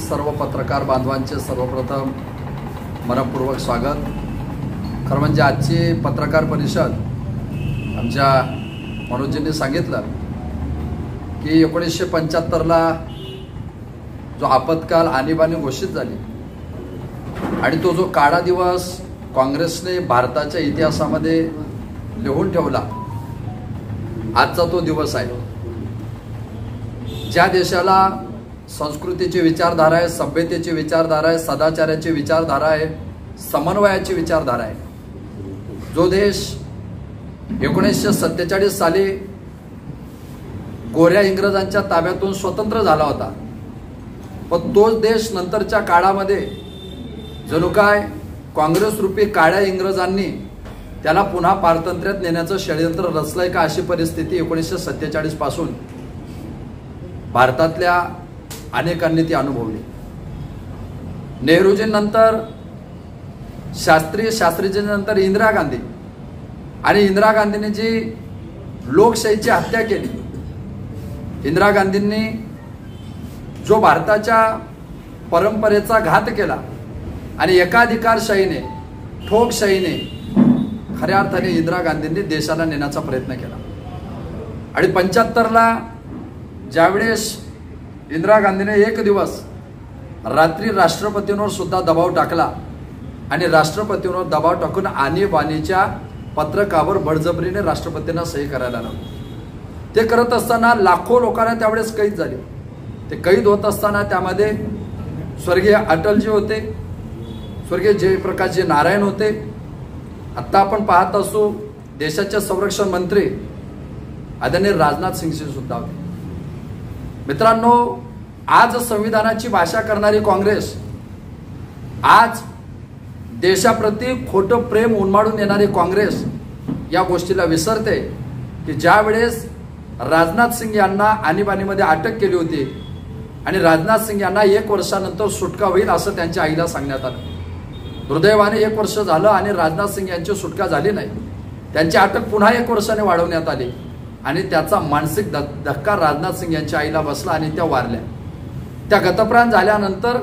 सर्व पत्रकार बांधवांचे सर्वप्रथम मनपूर्वक स्वागत। खरं म्हणजे आजची पत्रकार परिषद आमच्या मनोजींनी सांगितलं की 1975ला जो आपत्काल आणीबाणी घोषित झाली आणि तो जो काळा दिवस काँग्रेसने भारताच्या इतिहासामध्ये लिहून ठेवला, आजचा तो दिवस आहे। ज्या देशाला संस्कृतीची विचारधारा आहे, सभ्यतेची विचारधारा आहे, सदाचाराची विचारधारा आहे, समन्वयाची विचारधारा आहे, जो देश 1947 साली गोऱ्या इंग्रजांच्या ताब्यातून स्वतंत्र झाला होता, पण तोच देश नंतरच्या काळामध्ये जणू काय काँग्रेस रूपी काळ्या इंग्रजांनी त्याला पुन्हा पारतंत्र्यात नेण्याचं षडयंत्र रचलंय का, अशी परिस्थिती 1947 पासून भारतातल्या अनेकांनी ती अनुभवली। नेहरूजींनंतर शास्त्रीजींनंतर इंदिरा गांधी, आणि इंदिरा गांधींनी जी लोकशाहीची हत्या केली, इंदिरा गांधींनी जो भारताच्या परंपरेचा घात केला आणि एकाधिकारशाहीने, ठोकशाहीने खऱ्या अर्थाने इंदिरा गांधींनी देशाला नेण्याचा प्रयत्न केला। आणि 75ला ज्यावेळेस इंदिरा गांधीने एक दिवस रात्री राष्ट्रपतींवर सुद्धा दबाव टाकला आणि राष्ट्रपतींवर दबाव टाकून आणीबाणीच्या पत्रकावर बळजबरीने राष्ट्रपतींना सही करायला लावली। ते करत असताना लाखो लोकांना त्यावेळेस कैद झाले। ते कैद होत असताना त्यामध्ये स्वर्गीय अटलजी होते, स्वर्गीय जयप्रकाशजी नारायण होते, आता आपण पाहत असू देशाचे संरक्षण मंत्री आदरणीय राजनाथ सिंगजी सुद्धा होते। मित्रांनो, आज संविधानाची भाषा करणारी काँग्रेस, आज देशाप्रती खोटं प्रेम उन्माडून येणारी काँग्रेस या गोष्टीला विसरते की ज्या वेळेस राजनाथ सिंग यांना आणीबाणीमध्ये अटक केली होती आणि राजनाथ सिंग यांना 1 वर्षानंतर सुटका होईल असं त्यांच्या आईला सांगण्यात आलं। दुर्दैवाने 1 वर्ष झालं आणि राजनाथ सिंग यांची सुटका झाली नाही, त्यांची अटक पुन्हा 1 वर्षाने वाढवण्यात आली आणि त्याचा मानसिक धक्का राजनाथ सिंग यांच्या आईला बसला आणि त्या वारल्या। त्या गतप्राण झाल्यानंतर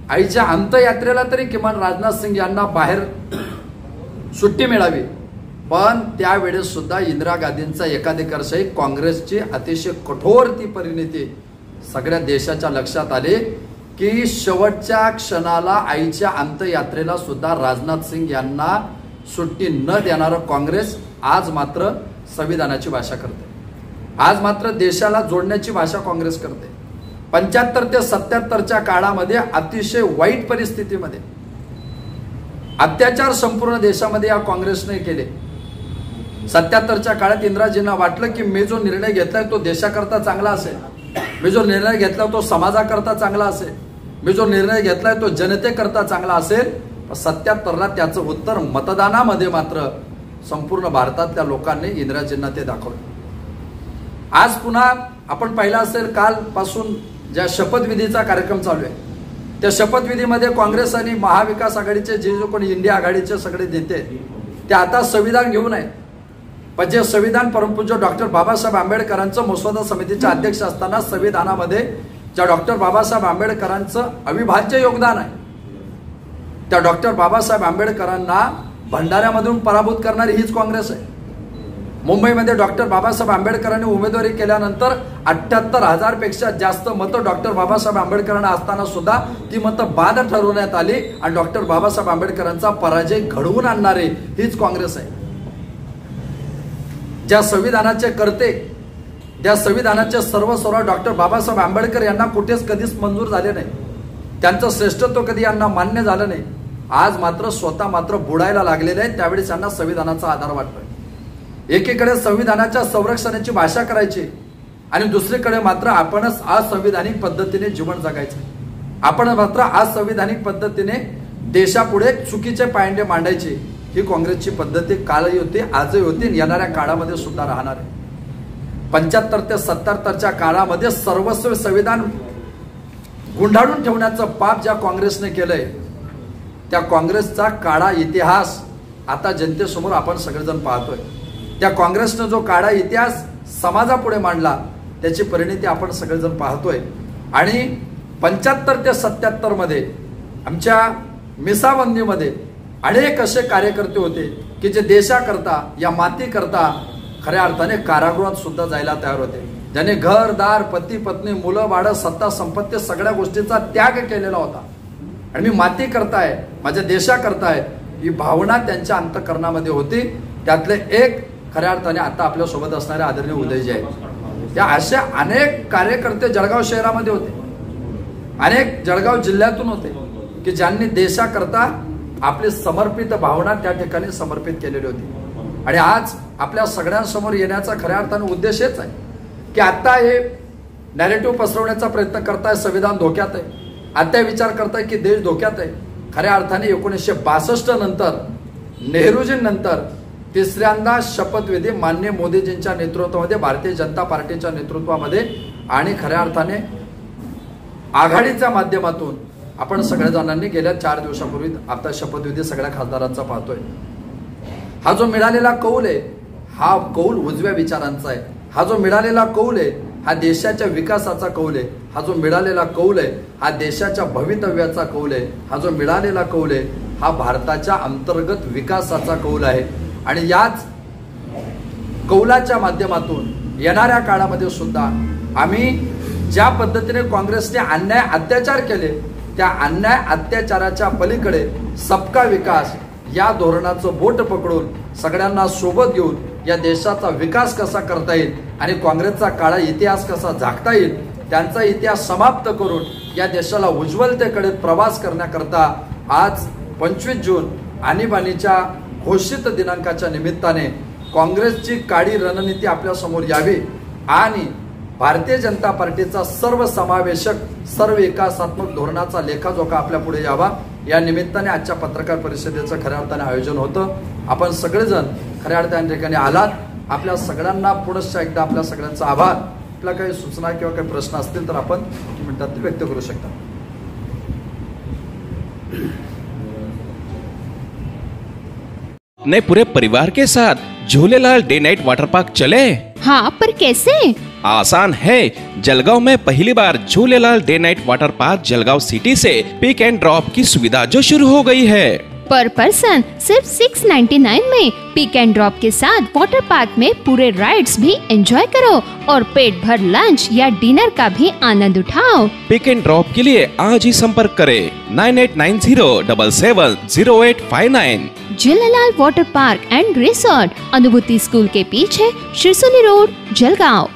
आईच्या अंत्ययात्रेला तरी किमान राजनाथ सिंग यांना बाहेर सुट्टी मिळावी, पण त्यावेळेस सुद्धा इंदिरा गांधींचा एकाधिकारशाही काँग्रेसची अतिशय कठोर ती परिणती सगळ्या देशाच्या लक्षात आली की शेवटच्या क्षणाला आईच्या अंत्ययात्रेला सुद्धा राजनाथ सिंग यांना सुट्टी न देणारं काँग्रेस आज मात्र संविधानाची भाषा करते, आज मात्र देशाला जोडण्याची भाषा काँग्रेस करते। 75 ते 77च्या काळामध्ये अतिशय वाईट परिस्थितीमध्ये अत्याचार संपूर्ण देशामध्ये या काँग्रेसने केले। 77च्या काळात इंदिराजींना वाटलं की मी जो निर्णय घेतलाय तो देशाकरता चांगला असेल, मी जो निर्णय घेतलाय तो समाजाकरता चांगला असेल, मी जो निर्णय घेतलाय तो जनतेकरता चांगला असेल। 77ला त्याचं उत्तर मतदानामध्ये मात्र संपूर्ण भारतातल्या लोकांनी इंदिराजींना ते दाखवलं। आज पुन्हा आपण पाहिलं असेल, कालपासून ज्या शपथविधीचा कार्यक्रम चालू आहे, त्या शपथविधीमध्ये काँग्रेस आणि महाविकास आघाडीचे जे कोणी इंडिया आघाडीचे सगळे नेते ते आता संविधान घेऊन आहेत, पण जे संविधान परमपूज्य डॉक्टर बाबासाहेब आंबेडकरांचं मसुदा समितीचे अध्यक्ष असताना संविधानामध्ये ज्या डॉक्टर बाबासाहेब आंबेडकरांचं अविभाज्य योगदान आहे, त्या डॉक्टर बाबासाहेब आंबेडकरांना भंडाऱ्यामधून पराभूत करणारी हीच काँग्रेस आहे। मुंबईमध्ये डॉक्टर बाबासाहेब आंबेडकरांनी उमेदवारी केल्यानंतर 78,000 पेक्षा जास्त मतं डॉक्टर बाबासाहेब आंबेडकरांना असताना सुद्धा ती मतं बाद ठरवण्यात आली आणि डॉक्टर बाबासाहेब आंबेडकरांचा पराजय घडवून आणणारी हीच काँग्रेस आहे। ज्या संविधानाचे कर्ते, ज्या संविधानाचे सर्वस्व डॉक्टर बाबासाहेब आंबेडकर यांना कुठेच कधीच मंजूर झाले नाही, त्यांचं श्रेष्ठत्व कधी यांना मान्य झालं नाही, आज मात्र स्वतः मात्र बुडायला लागलेले आहेत। त्यावेळेस त्यांना संविधानाचा आधार वाटतोय। एकीकडे संविधानाच्या संरक्षणाची भाषा करायची आणि दुसरीकडे मात्र आपणच असंविधानिक पद्धतीने जीवन जगायचं, आपण मात्र असंविधानिक पद्धतीने देशापुढे चुकीचे पायंडे मांडायचे। ही काँग्रेसची पद्धती कालही होती, आजही होती, येणाऱ्या काळामध्ये सुद्धा राहणार आहे। 75 ते 77च्या काळामध्ये सर्वस्व संविधान गुंडाळून ठेवण्याचं पाप ज्या काँग्रेसने केलंय, त्या काँग्रेसचा काळा इतिहास आता जनतेसमोर आपण सगळेजण पाहतोय। त्या काँग्रेसने जो काळा इतिहास समाजापुढे मांडला त्याची परिणती आपण सगळेजण पाहतोय। आणि 75 ते 77 मध्ये आमच्या मिसाबंदीमध्ये अनेक असे कार्यकर्ते होते की जे देशाकरता या मातीकरता खऱ्या अर्थाने कारागृहात सुद्धा जायला तयार होते, ज्याने घरदार, पती पत्नी, मुलं बाळ, सत्ता संपत्ती सगळ्या गोष्टीचा त्याग केलेला होता आणि मी माती करताय, माझ्या देशाकरताय ही भावना त्यांच्या अंतःकरणामध्ये होती. त्यातले एक खऱ्या अर्थाने आता आपल्या सोबत असणारे आदरणीय उदयजी आहेत. त्या अशा अनेक कार्यकर्ते जळगाव शहरामध्ये होते, अनेक जळगाव जिल्ह्यातून होते की ज्यांनी देशाकरता आपली समर्पित भावना त्या ठिकाणी समर्पित केलेली होती. आणि आज आपल्या सगळ्यांसमोर येण्याचा खऱ्या अर्थाने उद्देश हेच आहे की आता हे नॅरेटिव्ह पसरवण्याचा प्रयत्न करताय संविधान धोक्यात आहे, आता विचार करताय की देश धोक्यात आहे. खऱ्या अर्थाने 1962 नंतर, नेहरूजींनंतर तिसऱ्यांदा शपथविधी माननीय मोदीजींच्या नेतृत्वामध्ये, भारतीय जनता पार्टीच्या नेतृत्वामध्ये आणि खऱ्या अर्थाने आघाडीच्या माध्यमातून आपण सगळ्या जणांनी गेल्या 4 दिवसापूर्वी आता शपथविधी सगळ्या खासदारांचा पाहतोय. हा जो मिळालेला कौल आहे हा कौल उजव्या विचारांचा आहे. हा जो मिळालेला कौल आहे हा देशाच्या विकासाचा कौल आहे. हा जो मिळालेला कौल आहे हा देशाच्या भवितव्याचा कौल आहे. हा जो मिळालेला कौल आहे हा भारताच्या अंतर्गत विकासाचा कौल आहे. आणि याच कौलाच्या माध्यमातून येणाऱ्या काळामध्ये सुद्धा आम्ही ज्या पद्धतीने काँग्रेसने अन्याय अत्याचार केले त्या अन्याय अत्याचाराच्या पलीकडे सबका विकास या धोरणाचं बोट पकडून सगळ्यांना सोबत घेऊन या देशाचा विकास कसा करता येईल आणि काँग्रेसचा काळा इतिहास कसा झाकता येईल, त्यांचा इतिहास समाप्त करून या देशाला उज्ज्वलतेकडे प्रवास करण्याकरता आज 25 जून आणीबाणीच्या घोषित दिनांकाच्या निमित्ताने काँग्रेसची काळी रणनीती आपल्या समोर यावी आणि भारतीय जनता पार्टीचा सर्वसमावेशक सर्व विकासात्मक धोरणाचा लेखाजोखा आपल्या पुढे यावा या निमित्ताने आजच्या पत्रकार परिषदेचं खऱ्या अर्थाने आयोजन होतं. आपण सगळेजण खऱ्या अर्थाने ठिकाणी आलात. आपल्या सगळ्यांना पुनश्च एकदा आपल्या सगळ्यांचा आभार. आपल्या काही सूचना किंवा काही प्रश्न असतील तर आपण मिनिटात ते व्यक्त करू शकता. ने पूरे परिवार के साथ Jhulelal day night water park चले? हाँ, पर कैसे? आसान है। जलगांव में पहली बार Jhulelal day night water park Jalgaon city से पिक एंड ड्रॉप की सुविधा जो शुरू हो गई है। पर पर्सन सिर्फ 699 में पिक एंड ड्रॉप के साथ वाटर पार्क में पूरे राइड्स भी एंजॉय करो और पेट भर लंच या डिनर का भी आनंद उठाओ। पिक एंड ड्रॉप के लिए आज ही संपर्क करें 9890770859। Jhulelal water park end resort, अनुभूति स्कूल के पीछे, शिरसोली रोड, जलगांव।